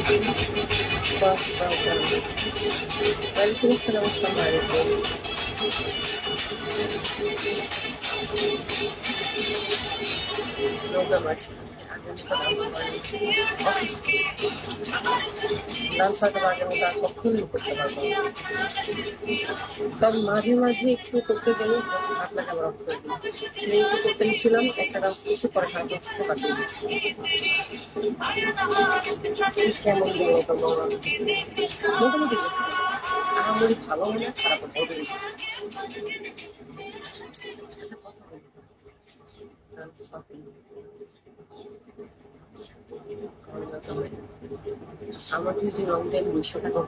ওয়ালাইকুম আসসালাম, আসসালামু আলাইকুম। নৌকা মাছ আগের মতো অসুস্থ, ডান্স হয়তো আগের মতো আর কখনোই করতে পারবো না। তবে মাঝে মাঝে একটু করতে গেলে আপনাকে আবার অফ করে দিই। সেই একটু করতে গেছিলাম, একটা ডান্স করছি, পরে হাতে ফোকা দিয়ে দিচ্ছি। কেমন গেল তোমার? মোটামুটি গেছে, আহামরি ভালো হয় না, খারাপ হচ্ছে। আচ্ছা, কথা বলি। আমার যদি লং টাইম 200 টাকা